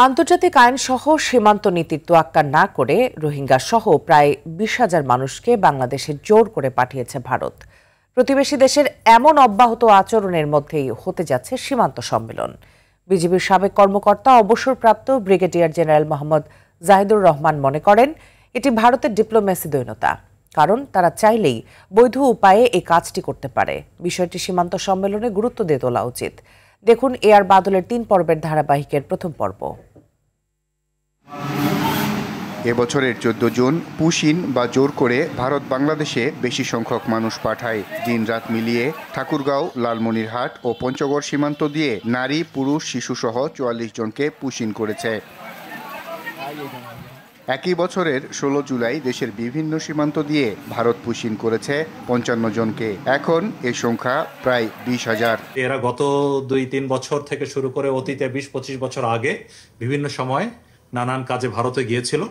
আন্তর্জাতিক আইন সহ সীমান্ত নীতির তোয়াক্কা না করে রোহিঙ্গা সহ প্রায় ২০,০০০ মানুষকে বাংলাদেশে জোর করে পাঠিয়েছে ভারত। প্রতিবেশী দেশের এমন অব্যাহত আচরণের মধ্যেই হতে যাচ্ছে সীমান্ত সম্মেলন। বিজিবির সাবেক কর্মকর্তা অবসরপ্রাপ্ত ব্রিগেডিয়ার জেনারেল মোহাম্মদ জাহিদুর রহমান মনে করেন, এটি ভারতের ডিপ্লোম্যাসি দৈন্যতা, কারণ তারা চাইলেই বৈধ উপায়ে এই কাজটি করতে পারে। বিষয়টি সীমান্ত সম্মেলনে গুরুত্ব দিয়ে তোলা উচিত। দেখুন এআর বাদলের ৩ পর্বের ধারাবাহিকের প্রথম পর্ব। এবছরের ১৪ জুন পুশিন বা জোর করে ভারত বাংলাদেশে বেশি সংখ্যক মানুষ পাঠায়। দিন-রাত মিলিয়ে ঠাকুরগাঁও, লালমনিরহাট ও পঞ্চগড় সীমান্ত দিয়ে নারী, পুরুষ, শিশুসহ ৪৪ জনকে পুশিন করেছে। একই বছরের ১৬ জুলাই দেশের বিভিন্ন সীমান্ত দিয়ে ভারত পুশিন করেছে ৫৫ জনকে। এখন এ সংখ্যা প্রায় ২০,০০০। এরা গত ২-৩ বছর থেকে শুরু করে অতীতে ২০-২৫ বছর আগে বিভিন্ন সময় নানান কাজে ভারতে গিয়েছিল।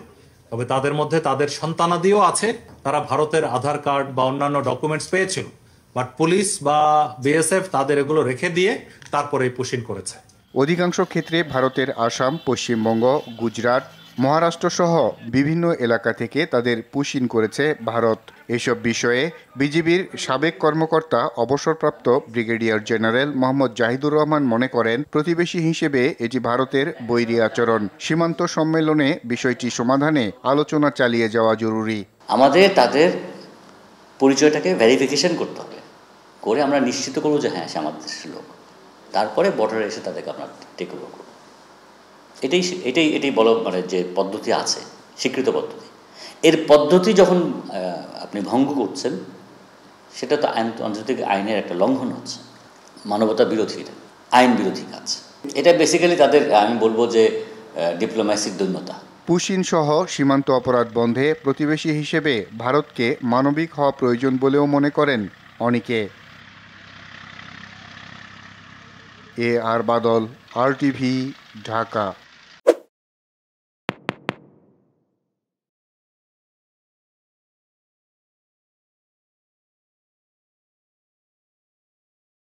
তবে তাদের মধ্যে তাদের সন্তানাদিও আছে, তারা ভারতের আধার কার্ড বা অন্যান্য ডকুমেন্টস পেয়েছিল, বাট পুলিশ বা বিএসএফ তাদের এগুলো রেখে দিয়ে তারপরে পুশিন করেছে। অধিকাংশ ক্ষেত্রে ভারতের আসাম, পশ্চিমবঙ্গ, গুজরাট, মহারাষ্ট্র সহ বিভিন্ন এলাকা থেকে তাদের পুশিন করেছে ভারত। এসব বিষয়ে বিজিবির সাবেক কর্মকর্তা অবসরপ্রাপ্ত ব্রিগেডিয়ার জেনারেল মোহাম্মদ জাহিদুর রহমান মনে করেন, প্রতিবেশী হিসেবে এটি ভারতের বৈরী আচরণ। সীমান্ত সম্মেলনে বিষয়টি সমাধানে আলোচনা চালিয়ে যাওয়া জরুরি। আমাদের তাদের পরিচয়টাকে ভেরিফিকেশন করতে হবে, করে আমরা নিশ্চিত করবো যে হ্যাঁ সে আমাদের দেশের লোক, তারপরে বর্ডারে এসে তাদেরকে আমরা টেক ওভার করব। এটাই বলো, মানে যে পদ্ধতি আছে, স্বীকৃত পদ্ধতি, এর পদ্ধতি যখন আপনি ভঙ্গ করছেন, সেটা তো আন্তর্জাতিক আইনের একটা লঙ্ঘন হচ্ছে, মানবতা বিরোধী, আইন বিরোধী কাজ। এটা বেসিক্যালি তাদের, আমি বলবো যে ডিপ্লোম্যাসির দৈন্যতা। পুশিন সহ সীমান্ত অপরাধ বন্ধে প্রতিবেশী হিসেবে ভারতকে মানবিক হওয়া প্রয়োজন বলেও মনে করেন অনেকে। এআর বাদল, RTV, ঢাকা।